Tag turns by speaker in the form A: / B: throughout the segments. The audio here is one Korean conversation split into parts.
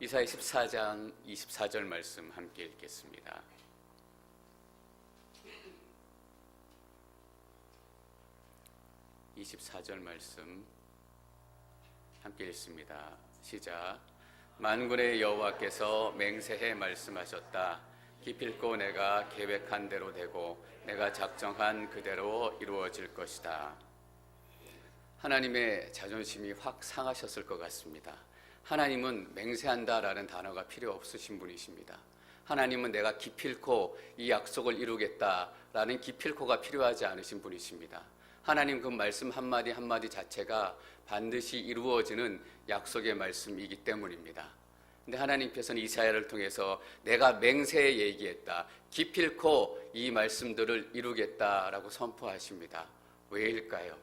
A: 이사야 14장 24절 말씀 함께 읽겠습니다. 말씀 함께 읽습니다. 시작. 만군의 여호와께서 맹세해 말씀하셨다. 기필코 내가 계획한 대로 되고 내가 작정한 그대로 이루어질 것이다. 하나님의 자존심이 확 상하셨을 것 같습니다. 하나님은 맹세한다라는 단어가 필요 없으신 분이십니다. 하나님은 내가 기필코 이 약속을 이루겠다라는 기필코가 필요하지 않으신 분이십니다. 하나님 그 말씀 한마디 한마디 자체가 반드시 이루어지는 약속의 말씀이기 때문입니다. 근데 하나님께서는 이사야를 통해서 내가 맹세해 얘기했다. 기필코 이 말씀들을 이루겠다라고 선포하십니다. 왜일까요?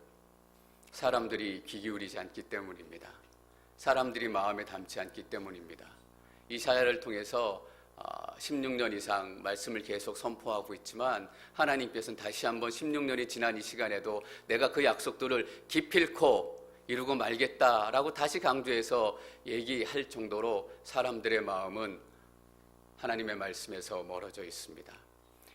A: 사람들이 귀 기울이지 않기 때문입니다. 사람들이 마음에 담지 않기 때문입니다. 이사야를 통해서 16년 이상 말씀을 계속 선포하고 있지만 하나님께서는 다시 한번 16년이 지난 이 시간에도 내가 그 약속들을 기필코 이루고 말겠다라고 다시 강조해서 얘기할 정도로 사람들의 마음은 하나님의 말씀에서 멀어져 있습니다.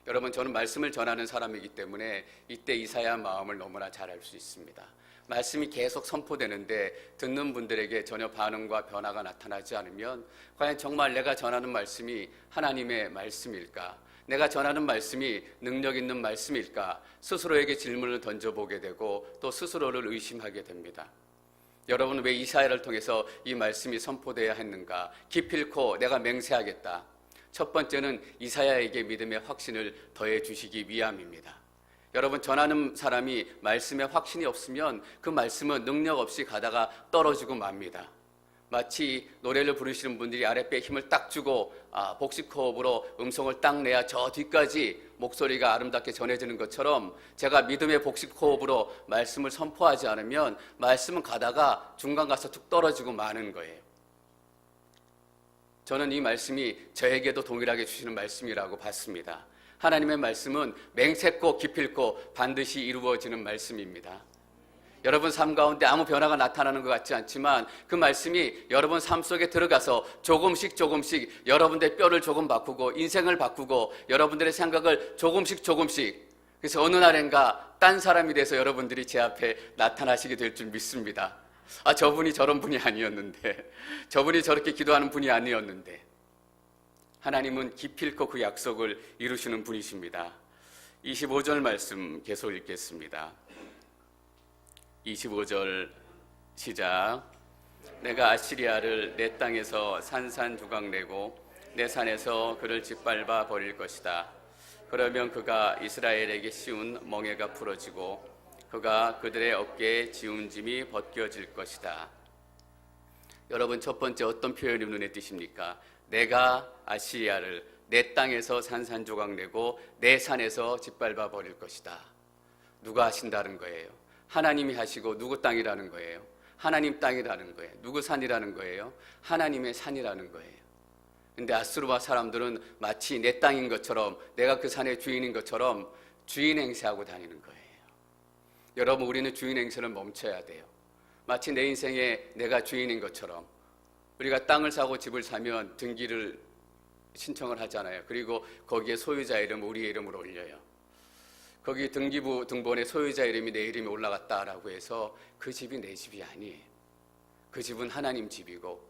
A: 여러분, 저는 말씀을 전하는 사람이기 때문에 이때 이사야 마음을 너무나 잘 알 수 있습니다. 말씀이 계속 선포되는데 듣는 분들에게 전혀 반응과 변화가 나타나지 않으면 과연 정말 내가 전하는 말씀이 하나님의 말씀일까? 내가 전하는 말씀이 능력 있는 말씀일까? 스스로에게 질문을 던져보게 되고 또 스스로를 의심하게 됩니다. 여러분, 왜 이사야를 통해서 이 말씀이 선포되어야 했는가? 기필코 내가 맹세하겠다. 첫 번째는 이사야에게 믿음의 확신을 더해 주시기 위함입니다. 여러분, 전하는 사람이 말씀에 확신이 없으면 그 말씀은 능력 없이 가다가 떨어지고 맙니다. 마치 노래를 부르시는 분들이 아랫배에 힘을 딱 주고 복식호흡으로 음성을 딱 내야 저 뒤까지 목소리가 아름답게 전해지는 것처럼 제가 믿음의 복식호흡으로 말씀을 선포하지 않으면 말씀은 가다가 중간 가서 툭 떨어지고 마는 거예요. 저는 이 말씀이 저에게도 동일하게 주시는 말씀이라고 봤습니다. 하나님의 말씀은 맹세코 기필코 반드시 이루어지는 말씀입니다. 여러분 삶 가운데 아무 변화가 나타나는 것 같지 않지만 그 말씀이 여러분 삶 속에 들어가서 조금씩 여러분들의 뼈를 조금 바꾸고 인생을 바꾸고 여러분들의 생각을 조금씩 그래서 어느 날인가 딴 사람이 돼서 여러분들이 제 앞에 나타나시게 될 줄 믿습니다. 저분이 저런 분이 아니었는데, 저분이 저렇게 기도하는 분이 아니었는데, 하나님은 기필코 그 약속을 이루시는 분이십니다. 25절 말씀 계속 읽겠습니다. 25절 시작. 내가 아시리아를 내 땅에서 산산조각 내고 내 산에서 그를 짓밟아 버릴 것이다. 그러면 그가 이스라엘에게 씌운 멍에가 풀어지고 그가 그들의 어깨에 지운 짐이 벗겨질 것이다. 여러분, 첫 번째 어떤 표현이 눈에 띄십니까? 내가 아시리아를 내 땅에서 산산조각 내고 내 산에서 짓밟아 버릴 것이다. 누가 하신다는 거예요? 하나님이 하시고 누구 땅이라는 거예요? 하나님 땅이라는 거예요. 누구 산이라는 거예요? 하나님의 산이라는 거예요. 근데 아수르와 사람들은 마치 내 땅인 것처럼, 내가 그 산의 주인인 것처럼 주인 행세하고 다니는 거예요. 여러분, 우리는 주인 행세를 멈춰야 돼요. 마치 내 인생에 내가 주인인 것처럼. 우리가 땅을 사고 집을 사면 등기를 신청을 하잖아요. 그리고 거기에 소유자 이름, 우리의 이름을 올려요. 거기 등기부 등본에 소유자 이름이 내 이름이 올라갔다라고 해서 그 집이 내 집이 아니에요. 그 집은 하나님 집이고,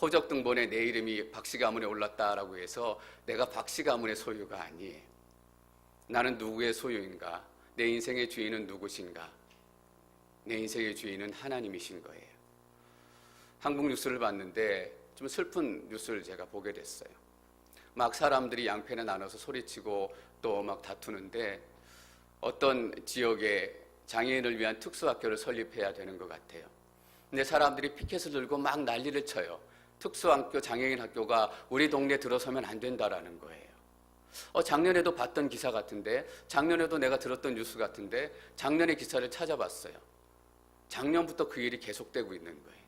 A: 호적 등본에 내 이름이 박씨 가문에 올랐다라고 해서 내가 박씨 가문의 소유가 아니에요. 나는 누구의 소유인가? 내 인생의 주인은 누구신가? 내 인생의 주인은 하나님이신 거예요. 한국 뉴스를 봤는데 좀 슬픈 뉴스를 제가 보게 됐어요. 막 사람들이 양편에 나눠서 소리치고 또 막 다투는데 어떤 지역에 장애인을 위한 특수학교를 설립해야 되는 것 같아요. 근데 사람들이 피켓을 들고 막 난리를 쳐요. 특수학교, 장애인 학교가 우리 동네에 들어서면 안 된다라는 거예요. 작년에도 봤던 기사 같은데, 작년에도 내가 들었던 뉴스 같은데, 작년의 기사를 찾아봤어요. 작년부터 그 일이 계속되고 있는 거예요.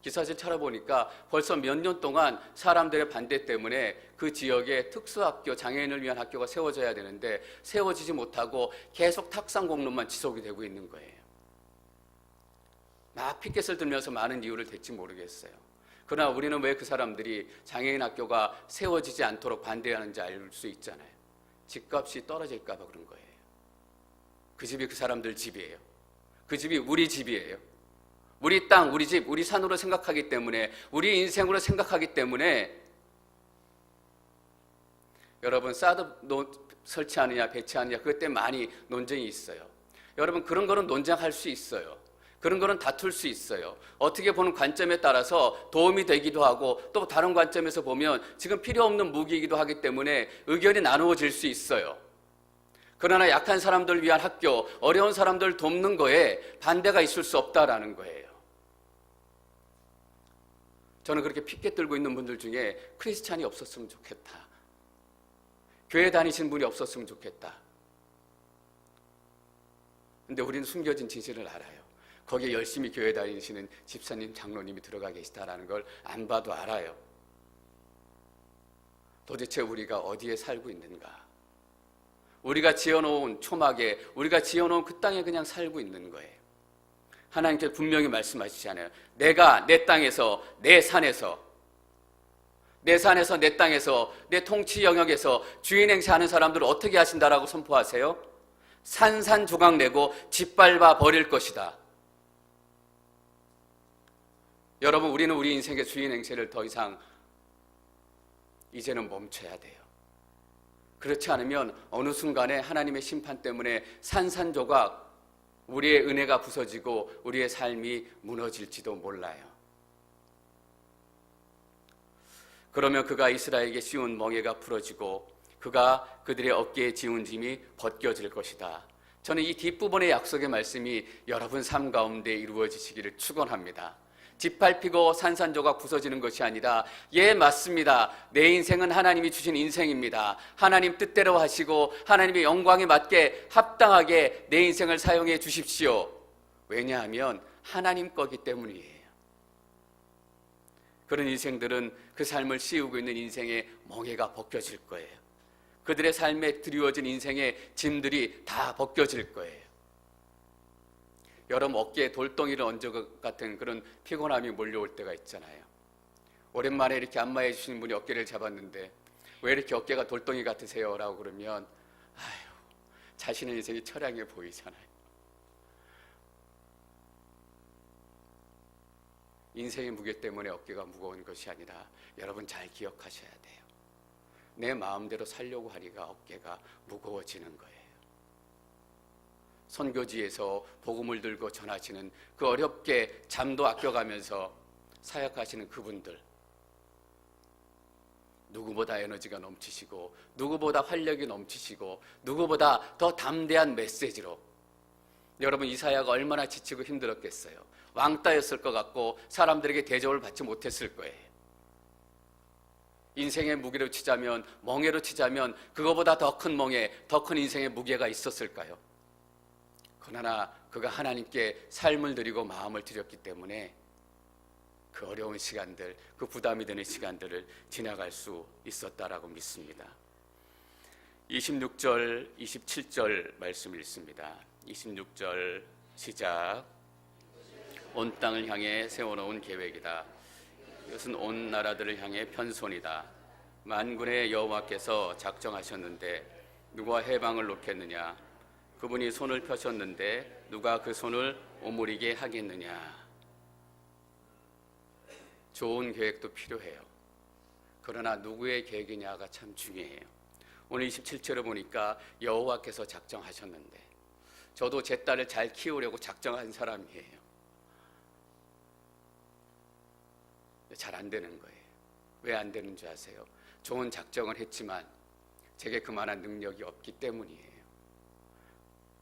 A: 기사를 찾아보니까 벌써 몇 년 동안 사람들의 반대 때문에 그 지역에 특수학교, 장애인을 위한 학교가 세워져야 되는데 세워지지 못하고 계속 탁상 공론만 지속이 되고 있는 거예요. 막 피켓을 들면서 많은 이유를 댈지 모르겠어요. 그러나 우리는 왜 그 사람들이 장애인 학교가 세워지지 않도록 반대하는지 알 수 있잖아요. 집값이 떨어질까 봐 그런 거예요. 그 집이 그 사람들 집이에요. 그 집이 우리 집이에요. 우리 땅, 우리 집, 우리 산으로 생각하기 때문에, 우리 인생으로 생각하기 때문에 여러분 사드 설치하느냐 배치하느냐 그것 때문에 많이 논쟁이 있어요. 여러분 그런 거는 논쟁할 수 있어요. 그런 거는 다툴 수 있어요. 어떻게 보는 관점에 따라서 도움이 되기도 하고 또 다른 관점에서 보면 지금 필요 없는 무기이기도 하기 때문에 의견이 나누어질 수 있어요. 그러나 약한 사람들을 위한 학교, 어려운 사람들을 돕는 거에 반대가 있을 수 없다라는 거예요. 저는 그렇게 피켓 들고 있는 분들 중에 크리스찬이 없었으면 좋겠다. 교회 다니신 분이 없었으면 좋겠다. 근데 우리는 숨겨진 진실을 알아요. 거기에 열심히 교회 다니시는 집사님, 장로님이 들어가 계시다라는 걸 안 봐도 알아요. 도대체 우리가 어디에 살고 있는가? 우리가 지어놓은 초막에, 우리가 지어놓은 그 땅에 그냥 살고 있는 거예요. 하나님께서 분명히 말씀하시잖아요. 내가 내 땅에서, 내 산에서, 내 산에서, 내 땅에서, 내 통치 영역에서 주인 행세하는 사람들을 어떻게 하신다라고 선포하세요? 산산조각 내고 짓밟아 버릴 것이다. 여러분, 우리는 우리 인생의 주인 행세를 더 이상 이제는 멈춰야 돼요. 그렇지 않으면 어느 순간에 하나님의 심판 때문에 산산조각 우리의 은혜가 부서지고 우리의 삶이 무너질지도 몰라요. 그러면 그가 이스라엘에게 씌운 멍에가 풀어지고 그가 그들의 어깨에 지운 짐이 벗겨질 것이다. 저는 이 뒷부분의 약속의 말씀이 여러분 삶 가운데 이루어지시기를 축원합니다. 짓밟히고 산산조각 부서지는 것이 아니라 예 맞습니다. 내 인생은 하나님이 주신 인생입니다. 하나님 뜻대로 하시고 하나님의 영광에 맞게 합당하게 내 인생을 사용해 주십시오. 왜냐하면 하나님 거기 때문이에요. 그런 인생들은 그 삶을 씌우고 있는 인생의 멍에가 벗겨질 거예요. 그들의 삶에 드리워진 인생의 짐들이 다 벗겨질 거예요. 여러분 어깨에 돌덩이를 얹은 것 같은 그런 피곤함이 몰려올 때가 있잖아요. 오랜만에 이렇게 안마해 주시는 분이 어깨를 잡았는데 왜 이렇게 어깨가 돌덩이 같으세요? 라고 그러면 자신의 인생이 처량해 보이잖아요. 인생의 무게 때문에 어깨가 무거운 것이 아니라 여러분 잘 기억하셔야 돼요. 내 마음대로 살려고 하니까 어깨가 무거워지는 거예요. 선교지에서 복음을 들고 전하시는 그 어렵게 잠도 아껴가면서 사역하시는 그분들, 누구보다 에너지가 넘치시고 누구보다 활력이 넘치시고 누구보다 더 담대한 메시지로, 여러분 이사야가 얼마나 지치고 힘들었겠어요. 왕따였을 것 같고 사람들에게 대접을 받지 못했을 거예요. 인생의 무게로 치자면, 멍에로 치자면 그거보다 더 큰 멍에, 더 큰 인생의 무게가 있었을까요? 그러나 그가 하나님께 삶을 드리고 마음을 드렸기 때문에 그 어려운 시간들, 그 부담이 되는 시간들을 지나갈 수 있었다라고 믿습니다. 26절, 27절 말씀 읽습니다. 26절 시작. 온 땅을 향해 세워놓은 계획이다. 이것은 온 나라들을 향해 편손이다. 만군의 여호와께서 작정하셨는데 누가 해방을 놓겠느냐? 그분이 손을 펴셨는데 누가 그 손을 오므리게 하겠느냐? 좋은 계획도 필요해요. 그러나 누구의 계획이냐가 참 중요해요. 오늘 27절을 보니까 여호와께서 작정하셨는데, 저도 제 딸을 잘 키우려고 작정한 사람이에요. 잘 안 되는 거예요. 왜 안 되는 줄 아세요? 좋은 작정을 했지만 제게 그만한 능력이 없기 때문이에요.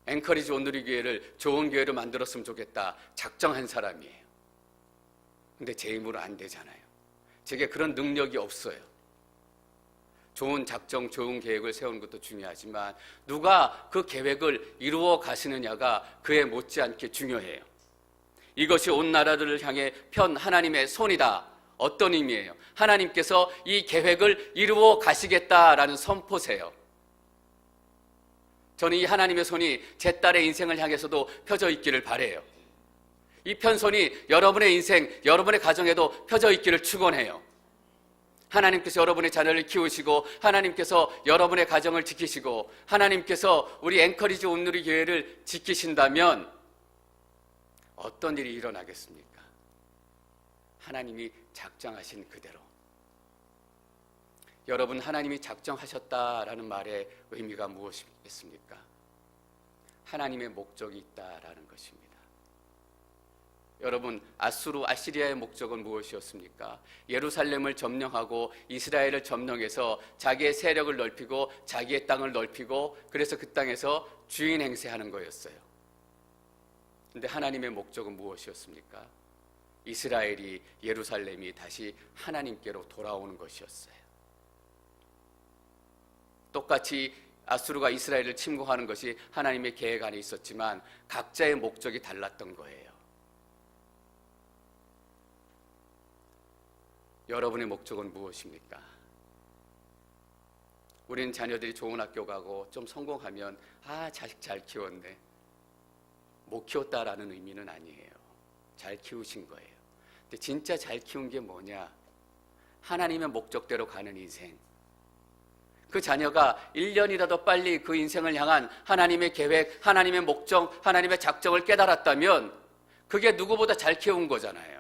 A: 앵커리지 온누리교회를 좋은 교회로 만들었으면 좋겠다 작정한 사람이에요. 근데 제 힘으로 안 되잖아요. 제게 그런 능력이 없어요. 좋은 작정, 좋은 계획을 세우는 것도 중요하지만 누가 그 계획을 이루어 가시느냐가 그에 못지않게 중요해요. 이것이 온 나라들을 향해 편 하나님의 손이다. 어떤 의미예요? 하나님께서 이 계획을 이루어 가시겠다라는 선포세요. 저는 이 하나님의 손이 제 딸의 인생을 향해서도 펴져 있기를 바라요. 이 편손이 여러분의 인생, 여러분의 가정에도 펴져 있기를 축원해요. 하나님께서 여러분의 자녀를 키우시고 하나님께서 여러분의 가정을 지키시고 하나님께서 우리 앵커리지 온누리 교회를 지키신다면 어떤 일이 일어나겠습니까? 하나님이 작정하신 그대로. 여러분, 하나님이 작정하셨다라는 말의 의미가 무엇이겠습니까? 하나님의 목적이 있다라는 것입니다. 여러분, 아시리아의 목적은 무엇이었습니까? 예루살렘을 점령하고 이스라엘을 점령해서 자기의 세력을 넓히고 자기의 땅을 넓히고 그래서 그 땅에서 주인 행세하는 거였어요. 그런데 하나님의 목적은 무엇이었습니까? 이스라엘이, 예루살렘이 다시 하나님께로 돌아오는 것이었어요. 똑같이 아수르가 이스라엘을 침공하는 것이 하나님의 계획 안에 있었지만 각자의 목적이 달랐던 거예요. 여러분의 목적은 무엇입니까? 우리는 자녀들이 좋은 학교 가고 좀 성공하면 자식 잘 키웠네. 못 키웠다라는 의미는 아니에요. 잘 키우신 거예요. 근데 진짜 잘 키운 게 뭐냐? 하나님의 목적대로 가는 인생. 그 자녀가 1년이라도 빨리 그 인생을 향한 하나님의 계획, 하나님의 목적, 하나님의 작정을 깨달았다면 그게 누구보다 잘 키운 거잖아요.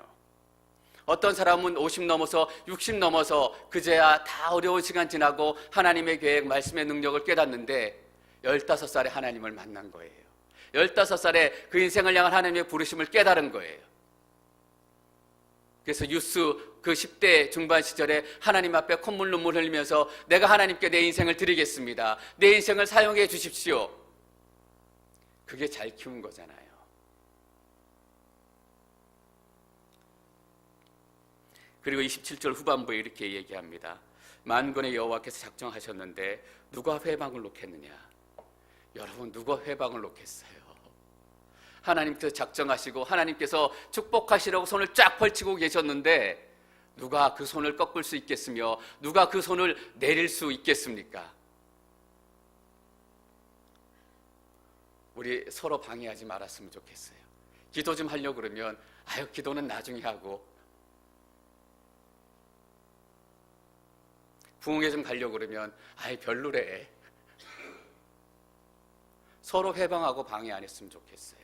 A: 어떤 사람은 50 넘어서 60 넘어서 그제야 다 어려운 시간 지나고 하나님의 계획, 말씀의 능력을 깨닫는데 15살에 하나님을 만난 거예요. 15살에 그 인생을 향한 하나님의 부르심을 깨달은 거예요. 그래서 유스 그 10대 중반 시절에 하나님 앞에 콧물 눈물 흘리면서 내가 하나님께 내 인생을 드리겠습니다. 내 인생을 사용해 주십시오. 그게 잘 키운 거잖아요. 그리고 27절 후반부에 이렇게 얘기합니다. 만군의 여호와께서 작정하셨는데 누가 회방을 놓겠느냐? 여러분, 누가 회방을 놓겠어요? 하나님께서 작정하시고 하나님께서 축복하시려고 손을 쫙 펼치고 계셨는데 누가 그 손을 꺾을 수 있겠으며 누가 그 손을 내릴 수 있겠습니까? 우리 서로 방해하지 말았으면 좋겠어요. 기도 좀 하려고 그러면 기도는 나중에 하고, 부흥회 좀 가려고 그러면 별로래. 서로 회방하고 방해 안 했으면 좋겠어요.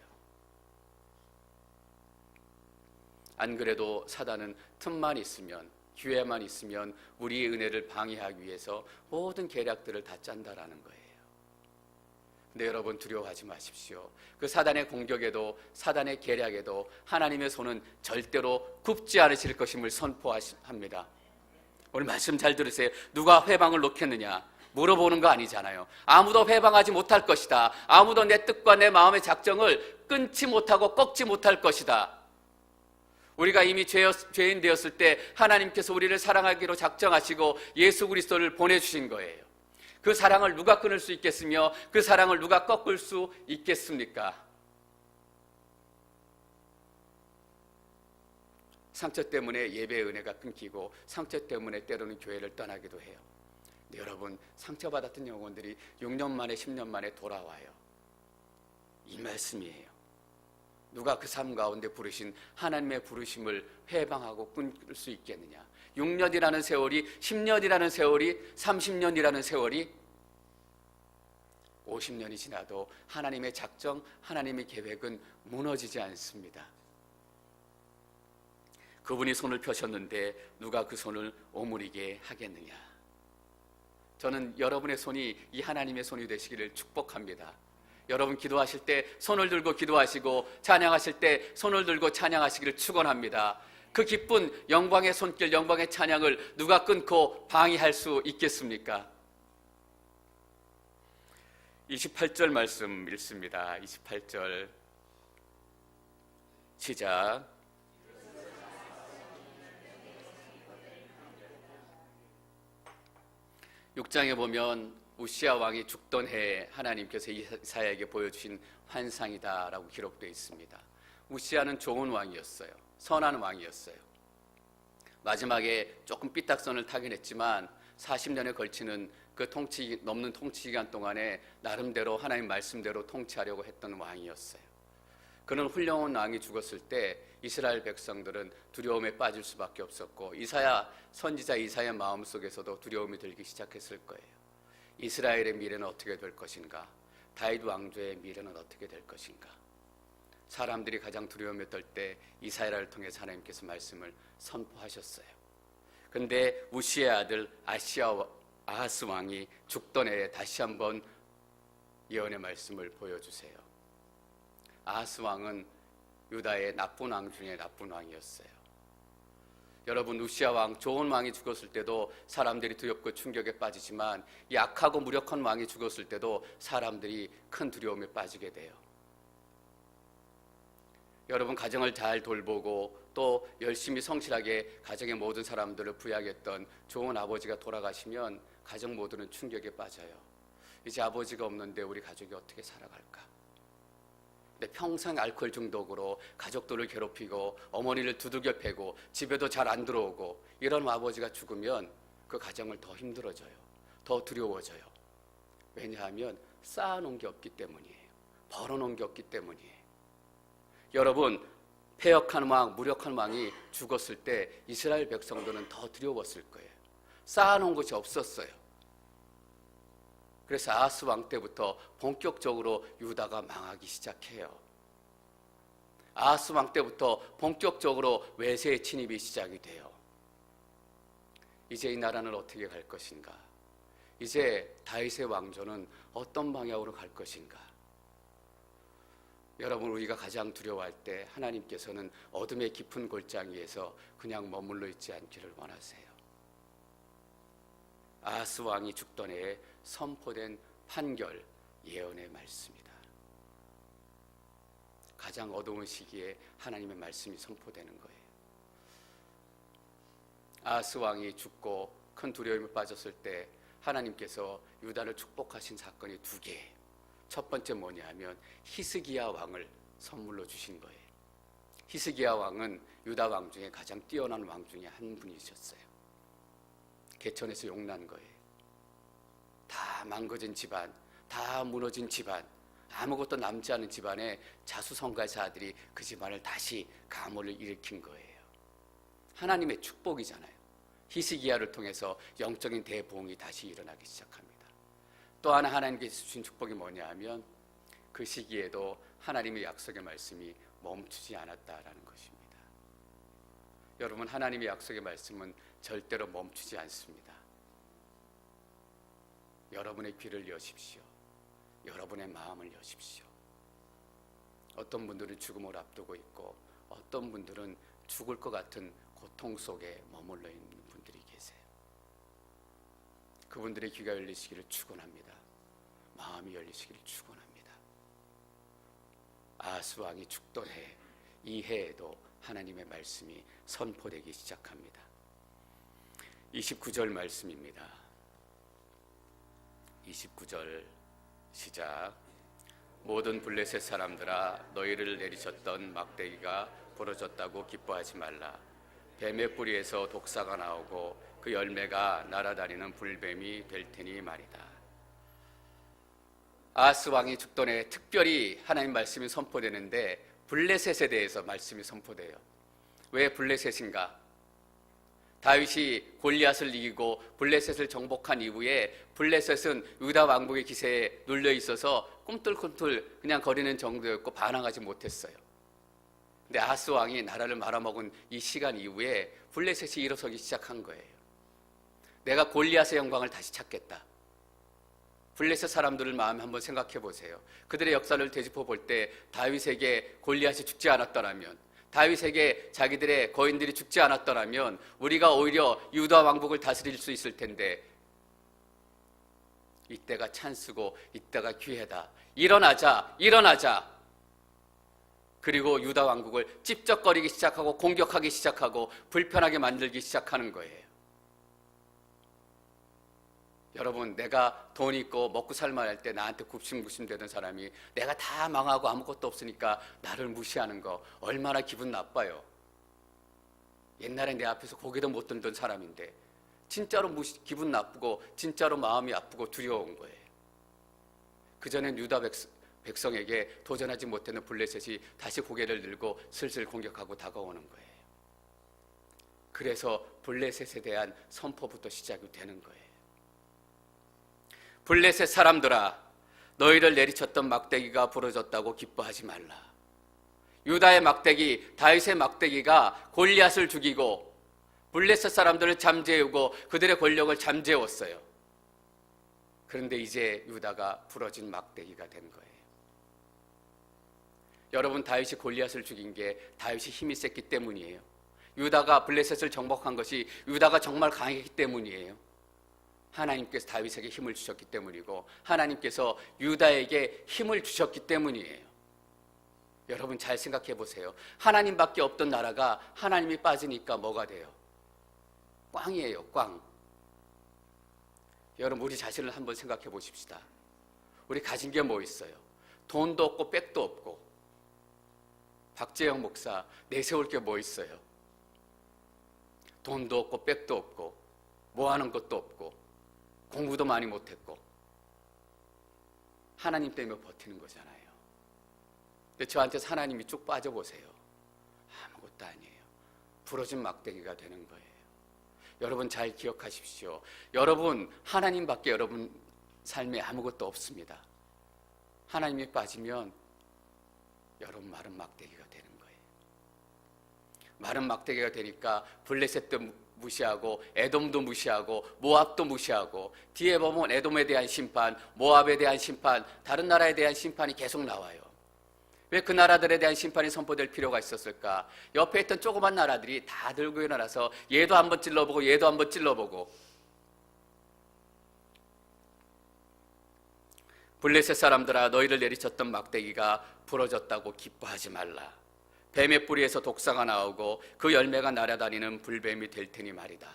A: 안 그래도 사단은 틈만 있으면, 기회만 있으면 우리의 은혜를 방해하기 위해서 모든 계략들을 다 짠다라는 거예요. 근데 여러분, 두려워하지 마십시오. 그 사단의 공격에도 사단의 계략에도 하나님의 손은 절대로 굽지 않으실 것임을 선포합니다. 오늘 말씀 잘 들으세요. 누가 회방을 놓겠느냐? 물어보는 거 아니잖아요. 아무도 회방하지 못할 것이다. 아무도 내 뜻과 내 마음의 작정을 끊지 못하고 꺾지 못할 것이다. 우리가 이미 죄인 되었을 때 하나님께서 우리를 사랑하기로 작정하시고 예수 그리스도를 보내주신 거예요. 그 사랑을 누가 끊을 수 있겠으며 그 사랑을 누가 꺾을 수 있겠습니까? 상처 때문에 예배의 은혜가 끊기고 상처 때문에 때로는 교회를 떠나기도 해요. 근데 여러분, 상처받았던 영혼들이 6년 만에 10년 만에 돌아와요. 이 말씀이에요. 누가 그 삶 가운데 부르신 하나님의 부르심을 회방하고 끊을 수 있겠느냐? 6년이라는 세월이, 10년이라는 세월이, 30년이라는 세월이, 50년이 지나도 하나님의 작정, 하나님의 계획은 무너지지 않습니다. 그분이 손을 펴셨는데 누가 그 손을 오므리게 하겠느냐? 저는 여러분의 손이 이 하나님의 손이 되시기를 축복합니다. 여러분, 기도하실 때 손을 들고 기도하시고 찬양하실 때 손을 들고 찬양하시기를 축원합니다. 그 기쁜 영광의 손길, 영광의 찬양을 누가 끊고 방해할 수 있겠습니까? 28절 말씀 읽습니다. 28절 시작. 6장에 보면 우시아 왕이 죽던 해에 하나님께서 이사야에게 보여주신 환상이다라고 기록되어 있습니다. 우시아는 좋은 왕이었어요. 선한 왕이었어요. 마지막에 조금 삐딱선을 타긴 했지만 40년에 걸치는 그 넘는 통치 기간 동안에 나름대로 하나님 말씀대로 통치하려고 했던 왕이었어요. 그는 훌륭한 왕이 죽었을 때 이스라엘 백성들은 두려움에 빠질 수밖에 없었고 선지자 이사야 마음속에서도 두려움이 들기 시작했을 거예요. 이스라엘의 미래는 어떻게 될 것인가? 다윗 왕조의 미래는 어떻게 될 것인가? 사람들이 가장 두려움에 떨 때 이사야를 통해서 하나님께서 말씀을 선포하셨어요. 그런데 우시의 아들 아하스 왕이 죽던 해에 다시 한번 예언의 말씀을 보여주세요. 아하스 왕은 유다의 나쁜 왕 중에 나쁜 왕이었어요. 여러분, 우시아 왕, 좋은 왕이 죽었을 때도 사람들이 두렵고 충격에 빠지지만 약하고 무력한 왕이 죽었을 때도 사람들이 큰 두려움에 빠지게 돼요. 여러분, 가정을 잘 돌보고 또 열심히 성실하게 가정의 모든 사람들을 부양했던 좋은 아버지가 돌아가시면 가정 모두는 충격에 빠져요. 이제 아버지가 없는데 우리 가족이 어떻게 살아갈까? 근데 평생 알코올 중독으로 가족들을 괴롭히고 어머니를 두들겨 패고 집에도 잘 안 들어오고 이런 아버지가 죽으면 그 가정을 더 힘들어져요. 더 두려워져요. 왜냐하면 쌓아놓은 게 없기 때문이에요. 벌어놓은 게 없기 때문이에요. 여러분, 패역한 왕, 무력한 왕이 죽었을 때 이스라엘 백성들은 더 두려웠을 거예요. 쌓아놓은 것이 없었어요. 그래서 아하스 왕 때부터 본격적으로 유다가 망하기 시작해요. 아하스 왕 때부터 본격적으로 외세의 침입이 시작이 돼요. 이제 이 나라는 어떻게 갈 것인가? 이제 다윗의 왕조는 어떤 방향으로 갈 것인가? 여러분, 우리가 가장 두려워할 때 하나님께서는 어둠의 깊은 골장 위에서 그냥 머물러 있지 않기를 원하세요. 아하스 왕이 죽던 해에 선포된 판결, 예언의 말씀이다. 가장 어두운 시기에 하나님의 말씀이 선포되는 거예요. 아하스 왕이 죽고 큰 두려움에 빠졌을 때 하나님께서 유다를 축복하신 사건이 두 개. 첫 번째 뭐냐면 히스기야 왕을 선물로 주신 거예요. 히스기야 왕은 유다 왕 중에 가장 뛰어난 왕 중에 한 분이셨어요. 개천에서 용난 거예요. 다 망가진 집안, 다 무너진 집안, 아무것도 남지 않은 집안의 자수성가자들이 그 집안을 다시 가물을 일으킨 거예요. 하나님의 축복이잖아요. 히스기야를 통해서 영적인 대부흥이 다시 일어나기 시작합니다. 또 하나 하나님께서 주신 축복이 뭐냐 하면 그 시기에도 하나님의 약속의 말씀이 멈추지 않았다라는 것입니다. 여러분, 하나님의 약속의 말씀은 절대로 멈추지 않습니다. 여러분의 귀를 여십시오. 여러분의 마음을 여십시오. 어떤 분들은 죽음을 앞두고 있고 어떤 분들은 죽을 것 같은 고통 속에 머물러 있는 분들이 계세요. 그분들의 귀가 열리시기를 축원합니다. 마음이 열리시기를 축원합니다. 아하스 왕이 죽던 해, 이 해에도 하나님의 말씀이 선포되기 시작합니다. 29절 말씀입니다. 29절 시작. 모든 블레셋 사람들아, 너희를 내리쳤던 막대기가 부러졌다고 기뻐하지 말라. 뱀의 뿌리에서 독사가 나오고 그 열매가 날아다니는 불뱀이 될 테니 말이다. 아하스 왕이 죽던 해 특별히 하나님 말씀이 선포되는데 블레셋에 대해서 말씀이 선포돼요. 왜 블레셋인가? 다윗이 골리앗을 이기고 블레셋을 정복한 이후에 블레셋은 유다 왕국의 기세에 눌려 있어서 꿈틀꿈틀 그냥 거리는 정도였고 반항하지 못했어요. 근데 아하스 왕이 나라를 말아먹은 이 시간 이후에 블레셋이 일어서기 시작한 거예요. 내가 골리앗의 영광을 다시 찾겠다. 블레셋 사람들을 마음에 한번 생각해 보세요. 그들의 역사를 되짚어 볼 때 다윗에게 골리앗이 죽지 않았더라면, 다윗에게 자기들의 거인들이 죽지 않았더라면 우리가 오히려 유다 왕국을 다스릴 수 있을 텐데, 이때가 찬스고 이때가 기회다. 일어나자. 그리고 유다 왕국을 찝쩍거리기 시작하고 공격하기 시작하고 불편하게 만들기 시작하는 거예요. 여러분, 내가 돈 있고 먹고 살만할 때 나한테 굽심굽심 되던 사람이 내가 다 망하고 아무것도 없으니까 나를 무시하는 거 얼마나 기분 나빠요. 옛날에 내 앞에서 고개도 못 들던 사람인데 진짜로 기분 나쁘고 진짜로 마음이 아프고 두려운 거예요. 그전엔 유다 백성에게 도전하지 못하는 블레셋이 다시 고개를 들고 슬슬 공격하고 다가오는 거예요. 그래서 블레셋에 대한 선포부터 시작이 되는 거예요. 블레셋 사람들아, 너희를 내리쳤던 막대기가 부러졌다고 기뻐하지 말라. 유다의 막대기, 다윗의 막대기가 골리앗을 죽이고 블레셋 사람들을 잠재우고 그들의 권력을 잠재웠어요. 그런데 이제 유다가 부러진 막대기가 된 거예요. 여러분, 다윗이 골리앗을 죽인 게 다윗이 힘이 셌기 때문이에요. 유다가 블레셋을 정복한 것이 유다가 정말 강했기 때문이에요. 하나님께서 다윗에게 힘을 주셨기 때문이고 하나님께서 유다에게 힘을 주셨기 때문이에요. 여러분 잘 생각해 보세요. 하나님밖에 없던 나라가 하나님이 빠지니까 뭐가 돼요? 꽝이에요, 꽝. 여러분 우리 자신을 한번 생각해 보십시다. 우리 가진 게 뭐 있어요? 돈도 없고 백도 없고. 박재영 목사, 내세울 게 뭐 있어요? 돈도 없고 백도 없고 뭐 하는 것도 없고 공부도 많이 못했고 하나님 때문에 버티는 거잖아요. 근데 저한테서 하나님이 쭉 빠져보세요. 아무것도 아니에요. 부러진 막대기가 되는 거예요. 여러분 잘 기억하십시오. 여러분 하나님밖에 여러분 삶에 아무것도 없습니다. 하나님이 빠지면 여러분 마른 막대기가 되는 거예요. 마른 막대기가 되니까 블레셋도 무시하고 에돔도 무시하고 모압도 무시하고 뒤에 보면 에돔에 대한 심판, 모압에 대한 심판, 다른 나라에 대한 심판이 계속 나와요. 왜 그 나라들에 대한 심판이 선포될 필요가 있었을까? 옆에 있던 조그만 나라들이 다 들고 일어나서 얘도 한번 찔러보고 얘도 한번 찔러보고. 블레셋 사람들아, 너희를 내리쳤던 막대기가 부러졌다고 기뻐하지 말라. 뱀의 뿌리에서 독사가 나오고 그 열매가 날아다니는 불뱀이 될 테니 말이다.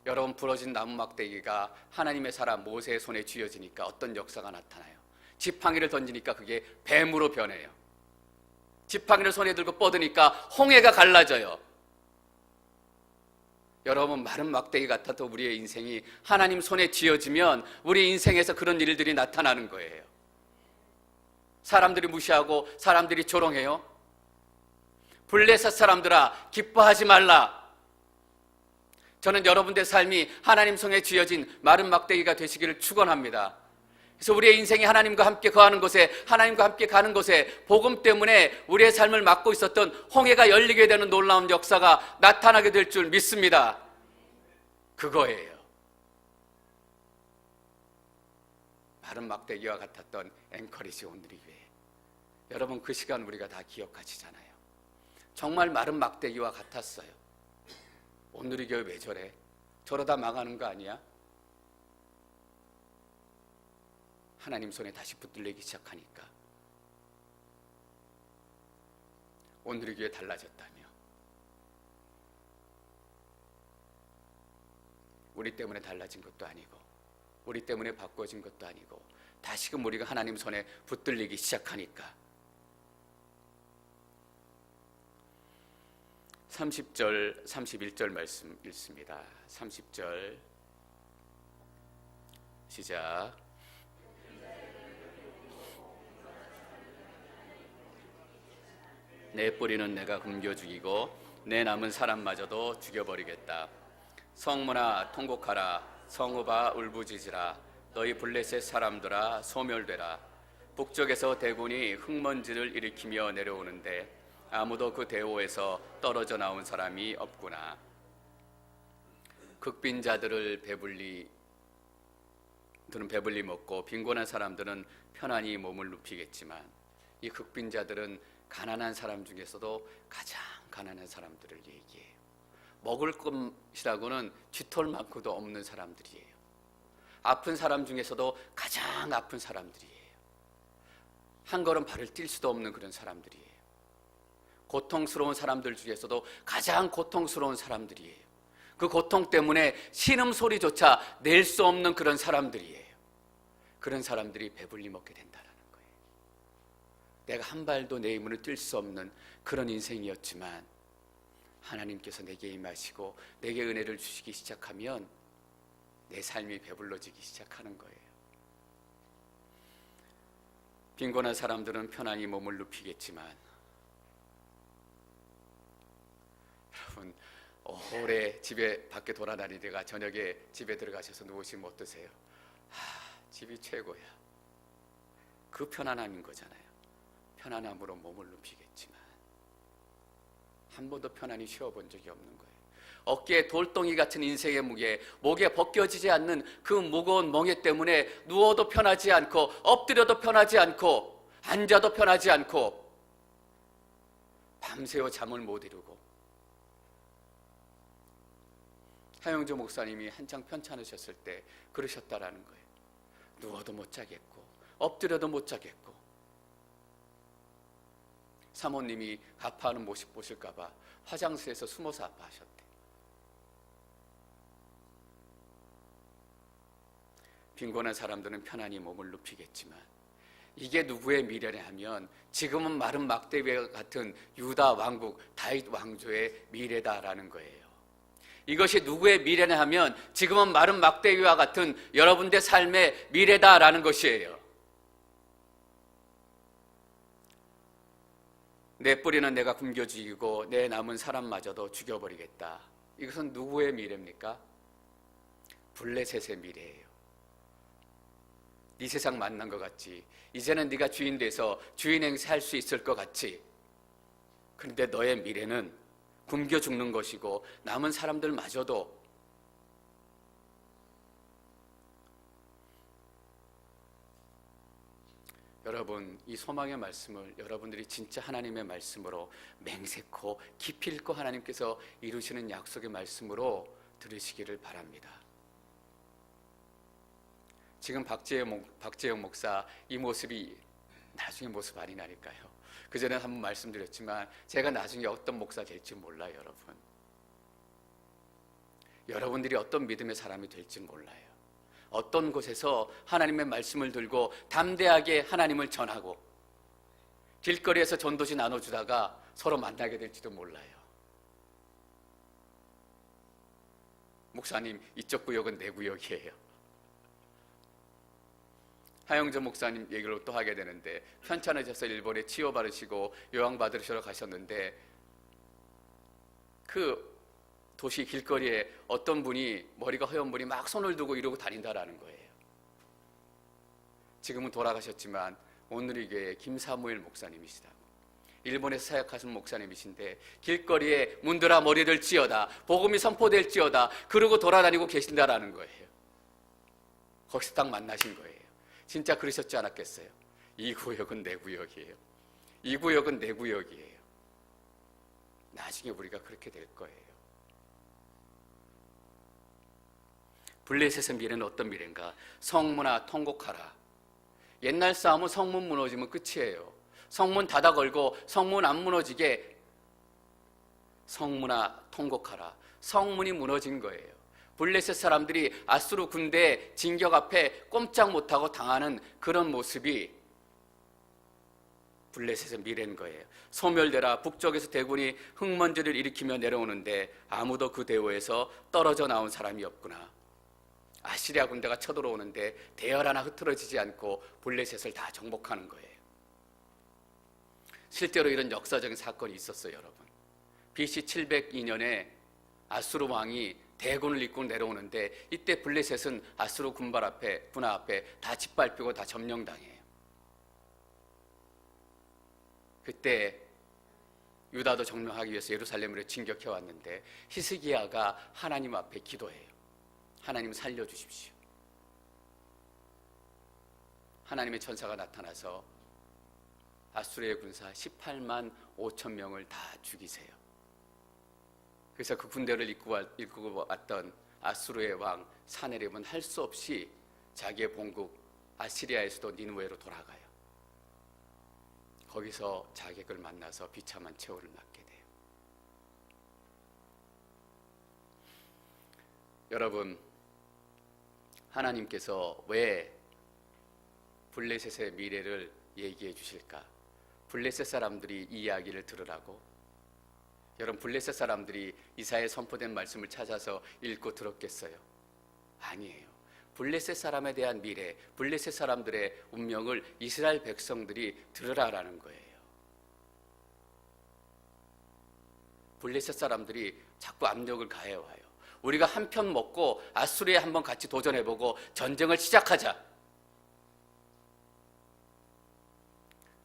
A: 여러분 부러진 나무 막대기가 하나님의 사람 모세의 손에 쥐어지니까 어떤 역사가 나타나요? 지팡이를 던지니까 그게 뱀으로 변해요. 지팡이를 손에 들고 뻗으니까 홍해가 갈라져요. 여러분 마른 막대기 같아도 우리의 인생이 하나님 손에 쥐어지면 우리 인생에서 그런 일들이 나타나는 거예요. 사람들이 무시하고 사람들이 조롱해요. 블레셋 사람들아, 기뻐하지 말라. 저는 여러분들의 삶이 하나님 손에 쥐어진 마른 막대기가 되시기를 축원합니다. 그래서 우리의 인생이 하나님과 함께 거하는 곳에, 하나님과 함께 가는 곳에 복음 때문에 우리의 삶을 막고 있었던 홍해가 열리게 되는 놀라운 역사가 나타나게 될 줄 믿습니다. 그거예요. 마른 막대기와 같았던 앵커리지 오늘의 교회. 여러분 그 시간 우리가 다 기억하시잖아요. 정말 마른 막대기와 같았어요. 오늘의 교회 왜 저래? 저러다 망하는 거 아니야? 하나님 손에 다시 붙들리기 시작하니까 오늘의 교회 달라졌다며. 우리 때문에 달라진 것도 아니고 우리 때문에 바꿔진 것도 아니고 다시금 우리가 하나님 손에 붙들리기 시작하니까. 30절, 31절 말씀 읽습니다. 30절 시작. 내 뿌리는 내가 굶겨 죽이고 내 남은 사람마저도 죽여버리겠다. 성문아 통곡하라. 성읍아 울부짖으라. 너희 블레셋 사람들아 소멸되라. 북쪽에서 대군이 흙먼지를 일으키며 내려오는데 아무도 그 대오에서 떨어져 나온 사람이 없구나. 극빈자들은 배불리 먹고 빈곤한 사람들은 편안히 몸을 눕히겠지만 이 극빈자들은 가난한 사람 중에서도 가장 가난한 사람들을 얘기해요. 먹을 것이라고는 쥐털 많고도 없는 사람들이에요. 아픈 사람 중에서도 가장 아픈 사람들이에요. 한 걸음 발을 뛸 수도 없는 그런 사람들이에요. 고통스러운 사람들 중에서도 가장 고통스러운 사람들이에요. 그 고통 때문에 신음소리조차 낼 수 없는 그런 사람들이에요. 그런 사람들이 배불리 먹게 된다는 거예요. 내가 한 발도 내 힘으로 뛸 수 없는 그런 인생이었지만 하나님께서 내게 임하시고 내게 은혜를 주시기 시작하면 내 삶이 배불러지기 시작하는 거예요. 빈곤한 사람들은 편안히 몸을 눕히겠지만 여러분, 오래 집에 밖에 돌아다니다가 저녁에 집에 들어가셔서 누우시면 어떠세요? 집이 최고야. 그 편안함인 거잖아요. 편안함으로 몸을 눕히겠지만 한 번도 편안히 쉬어본 적이 없는 거예요. 어깨에 돌덩이 같은 인생의 무게, 목에 벗겨지지 않는 그 무거운 멍에 때문에 누워도 편하지 않고 엎드려도 편하지 않고 앉아도 편하지 않고 밤새워 잠을 못 이루고, 하영조 목사님이 한창 편찮으셨을 때 그러셨다라는 거예요. 누워도 못 자겠고 엎드려도 못 자겠고, 사모님이 아파하는 모습 보실까 봐 화장실에서 숨어서 아파하셨대. 빈곤한 사람들은 편안히 몸을 눕히겠지만 이게 누구의 미래냐 하면 지금은 마른 막대기와 같은 유다 왕국 다윗 왕조의 미래다라는 거예요. 이것이 누구의 미래냐 하면 지금은 마른 막대기와 같은 여러분의 삶의 미래다라는 것이에요. 내 뿌리는 내가 굶겨 죽이고 내 남은 사람마저도 죽여버리겠다. 이것은 누구의 미래입니까? 블레셋의 미래예요. 네 세상 만난 것 같지? 이제는 네가 주인 돼서 주인 행세 할 수 있을 것 같지? 그런데 너의 미래는 굶겨 죽는 것이고 남은 사람들마저도 여러분, 이 소망의 말씀을 여러분들이 진짜 하나님의 말씀으로 맹세코 깊이 읽고 하나님께서 이루시는 약속의 말씀으로 들으시기를 바랍니다. 지금 박재영 목사 이 모습이 나중에 모습 아니라니까요. 그전에 한번 말씀드렸지만 제가 나중에 어떤 목사 될지 몰라요. 여러분, 여러분들이 어떤 믿음의 사람이 될지 몰라요. 어떤 곳에서 하나님의 말씀을 들고 담대하게 하나님을 전하고 길거리에서 전도지 나눠주다가 서로 만나게 될지도 몰라요. 목사님, 이쪽 구역은 내 구역이에요. 하영조 목사님 얘기를 또 하게 되는데, 편찮으셔서 일본에 치료받으시고 요양받으시러 가셨는데 그 도시 길거리에 어떤 분이 머리가 허연 분이 막 손을 두고 이러고 다닌다라는 거예요. 지금은 돌아가셨지만 오늘의 교회 김사무엘 목사님이시다고, 일본에서 사역하신 목사님이신데 길거리에 문드라 머리를 찧어다 복음이 선포될지어다 그러고 돌아다니고 계신다라는 거예요. 거기서 딱 만나신 거예요. 진짜 그러셨지 않았겠어요? 이 구역은 내 구역이에요. 이 구역은 내 구역이에요. 나중에 우리가 그렇게 될 거예요. 블레셋의 미래는 어떤 미래인가? 성문아 통곡하라. 옛날 싸움은 성문 무너지면 끝이에요. 성문 닫아 걸고 성문 안 무너지게 성문아 통곡하라. 성문이 무너진 거예요. 블레셋 사람들이 아수르 군대 진격 앞에 꼼짝 못하고 당하는 그런 모습이 블레셋의 미래인 거예요. 소멸되라. 북쪽에서 대군이 흙먼지를 일으키며 내려오는데 아무도 그 대우에서 떨어져 나온 사람이 없구나. 아시리아 군대가 쳐들어오는데 대열 하나 흐트러지지 않고 블레셋을 다 정복하는 거예요. 실제로 이런 역사적인 사건이 있었어요. 여러분, BC 702년에 아수르 왕이 대군을 이끌고 내려오는데 이때 블레셋은 아수르 군화 앞에 다 짓밟히고 다 점령당해요. 그때 유다도 점령하기 위해서 예루살렘으로 진격해 왔는데 히스기야가 하나님 앞에 기도해요. 하나님 살려주십시오. 하나님의 천사가 나타나서 아수르의 군사 18만 5천 명을 다 죽이세요. 그래서 그 군대를 이끌고 왔던 아수르의 왕 사네립은 할 수 없이 자기의 본국 아시리아에서도 니느웨로 돌아가요. 거기서 자객을 만나서 비참한 최후를 맞게 돼요. 여러분, 하나님께서 왜 블레셋의 미래를 얘기해 주실까? 블레셋 사람들이 이 이야기를 들으라고? 여러분, 블레셋 사람들이 이사야에 선포된 말씀을 찾아서 읽고 들었겠어요? 아니에요. 블레셋 사람에 대한 미래, 블레셋 사람들의 운명을 이스라엘 백성들이 들으라라는 거예요. 블레셋 사람들이 자꾸 압력을 가해와요. 우리가 한 편 먹고 아수르에 한번 같이 도전해보고 전쟁을 시작하자.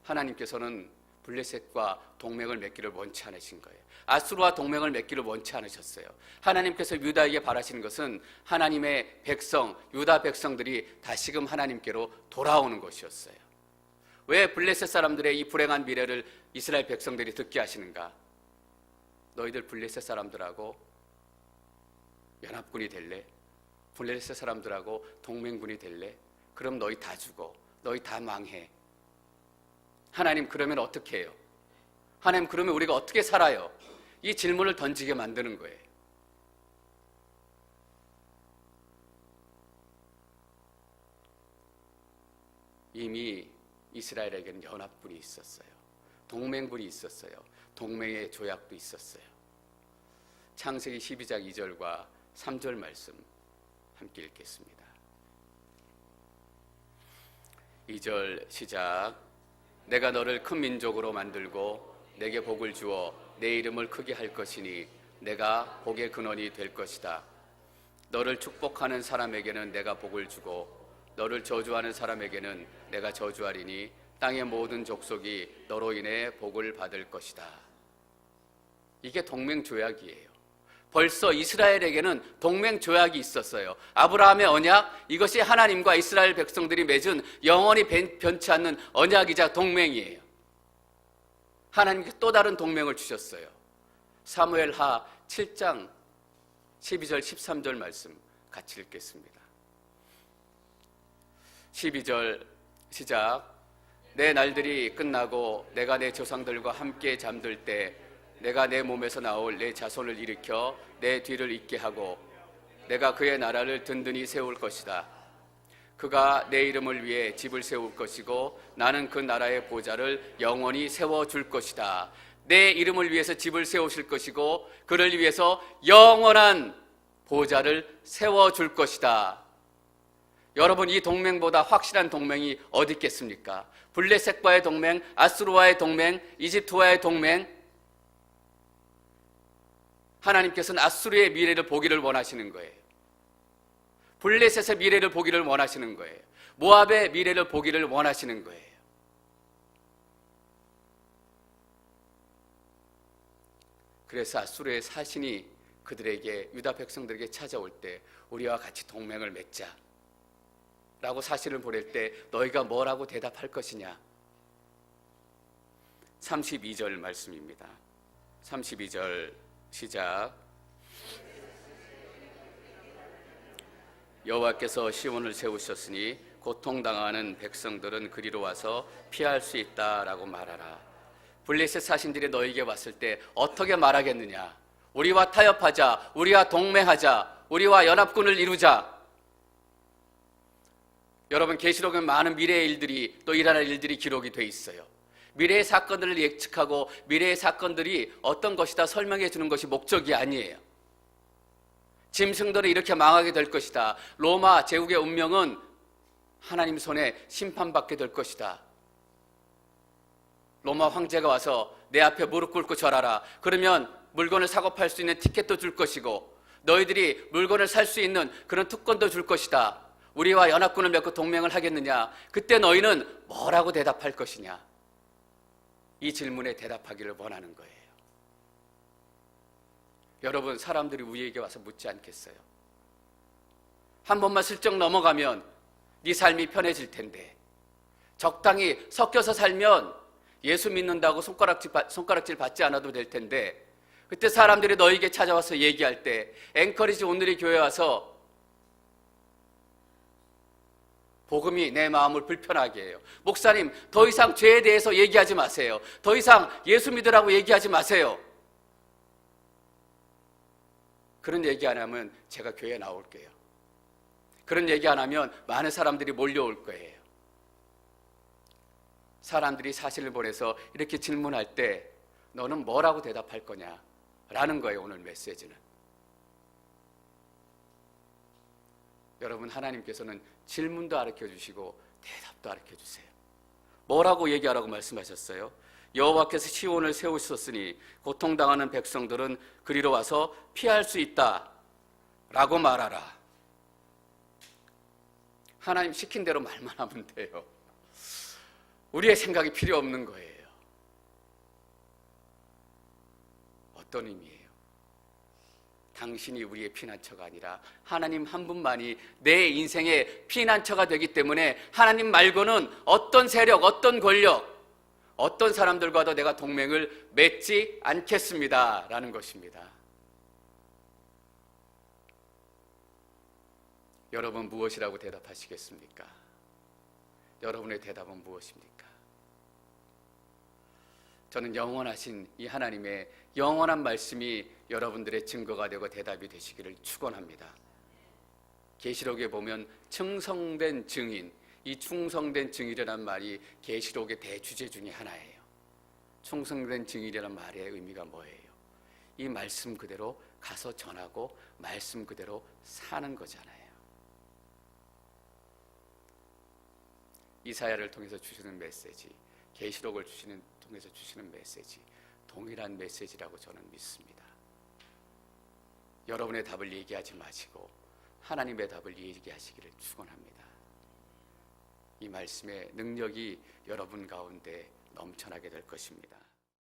A: 하나님께서는 블레셋과 동맹을 맺기를 원치 않으신 거예요. 아수르와 동맹을 맺기를 원치 않으셨어요. 하나님께서 유다에게 바라시는 것은 하나님의 백성, 유다 백성들이 다시금 하나님께로 돌아오는 것이었어요. 왜 블레셋 사람들의 이 불행한 미래를 이스라엘 백성들이 듣게 하시는가? 너희들 블레셋 사람들하고 연합군이 될래? 블레셋 사람들하고 동맹군이 될래? 그럼 너희 다 죽어. 너희 다 망해. 하나님, 그러면 어떻게 해요? 하나님, 그러면 우리가 어떻게 살아요? 이 질문을 던지게 만드는 거예요. 이미 이스라엘에게는 연합군이 있었어요. 동맹군이 있었어요. 동맹의 조약도 있었어요. 창세기 12장 2절과 3절 말씀 함께 읽겠습니다. 2절 시작. 내가 너를 큰 민족으로 만들고 내게 복을 주어 내 이름을 크게 할 것이니 내가 복의 근원이 될 것이다. 너를 축복하는 사람에게는 내가 복을 주고 너를 저주하는 사람에게는 내가 저주하리니 땅의 모든 족속이 너로 인해 복을 받을 것이다. 이게 동맹조약이에요. 벌써 이스라엘에게는 동맹조약이 있었어요. 아브라함의 언약, 이것이 하나님과 이스라엘 백성들이 맺은 영원히 변치 않는 언약이자 동맹이에요. 하나님께 또 다른 동맹을 주셨어요. 사무엘하 7장 12절 13절 말씀 같이 읽겠습니다. 12절 시작. 내 날들이 끝나고 내가 내 조상들과 함께 잠들 때 내가 내 몸에서 나올 내 자손을 일으켜 내 뒤를 잇게 하고 내가 그의 나라를 든든히 세울 것이다. 그가 내 이름을 위해 집을 세울 것이고 나는 그 나라의 보좌를 영원히 세워줄 것이다. 내 이름을 위해서 집을 세우실 것이고 그를 위해서 영원한 보좌를 세워줄 것이다. 여러분, 이 동맹보다 확실한 동맹이 어디 있겠습니까? 블레셋과의 동맹, 아수르와의 동맹, 이집트와의 동맹. 하나님께서는 아수르의 미래를 보기를 원하시는 거예요. 블레셋의 미래를 보기를 원하시는 거예요. 모압의 미래를 보기를 원하시는 거예요. 그래서 아수르의 사신이 그들에게, 유다 백성들에게 찾아올 때 우리와 같이 동맹을 맺자 라고 사신을 보낼 때 너희가 뭐라고 대답할 것이냐? 32절 말씀입니다. 32절 시작. 여호와께서 시온을 세우셨으니 고통당하는 백성들은 그리로 와서 피할 수 있다라고 말하라. 블레셋 사신들이 너에게 왔을 때 어떻게 말하겠느냐? 우리와 타협하자, 우리와 동맹하자, 우리와 연합군을 이루자. 여러분, 계시록에 많은 미래의 일들이, 또 일어날 일들이 기록이 돼 있어요. 미래의 사건들을 예측하고 미래의 사건들이 어떤 것이다 설명해 주는 것이 목적이 아니에요. 짐승들은 이렇게 망하게 될 것이다. 로마 제국의 운명은 하나님 손에 심판받게 될 것이다. 로마 황제가 와서 내 앞에 무릎 꿇고 절하라. 그러면 물건을 사고 팔 수 있는 티켓도 줄 것이고 너희들이 물건을 살 수 있는 그런 특권도 줄 것이다. 우리와 연합군을 맺고 동맹을 하겠느냐? 그때 너희는 뭐라고 대답할 것이냐? 이 질문에 대답하기를 원하는 거예요. 여러분, 사람들이 우리에게 와서 묻지 않겠어요? 한 번만 슬쩍 넘어가면 네 삶이 편해질 텐데, 적당히 섞여서 살면 예수 믿는다고 손가락질 받지 않아도 될 텐데, 그때 사람들이 너에게 찾아와서 얘기할 때, 앵커리지 오늘의 교회 와서 복음이 내 마음을 불편하게 해요. 목사님, 더 이상 죄에 대해서 얘기하지 마세요. 더 이상 예수 믿으라고 얘기하지 마세요. 그런 얘기 안 하면 제가 교회에 나올게요. 그런 얘기 안 하면 많은 사람들이 몰려올 거예요. 사람들이 사실을 보내서 이렇게 질문할 때 너는 뭐라고 대답할 거냐? 라는 거예요, 오늘 메시지는. 여러분, 하나님께서는 질문도 가르쳐 주시고 대답도 가르쳐 주세요. 뭐라고 얘기하라고 말씀하셨어요? 여호와께서 시온을 세우셨으니 고통당하는 백성들은 그리로 와서 피할 수 있다 라고 말하라. 하나님 시킨 대로 말만 하면 돼요. 우리의 생각이 필요 없는 거예요. 어떤 의미예요? 당신이 우리의 피난처가 아니라 하나님 한 분만이 내 인생의 피난처가 되기 때문에 하나님 말고는 어떤 세력, 어떤 권력, 어떤 사람들과도 내가 동맹을 맺지 않겠습니다 라는 것입니다. 여러분, 무엇이라고 대답하시겠습니까? 여러분의 대답은 무엇입니까? 저는 영원하신 이 하나님의 영원한 말씀이 여러분들의 증거가 되고 대답이 되시기를 축원합니다. 계시록에 보면 충성된 증인, 이 충성된 증인이라는 말이 계시록의 대주제 중에 하나예요. 충성된 증인이라는 말의 의미가 뭐예요? 이 말씀 그대로 가서 전하고 말씀 그대로 사는 거잖아요. 이사야를 통해서 주시는 메시지, 계시록을 통해서 주시는 메시지, 동일한 메시지라고 저는 믿습니다. 여러분의 답을 얘기하지 마시고 하나님의 답을 얘기하시기를 축원합니다. 이 말씀의 능력이 여러분 가운데 넘쳐나게 될 것입니다.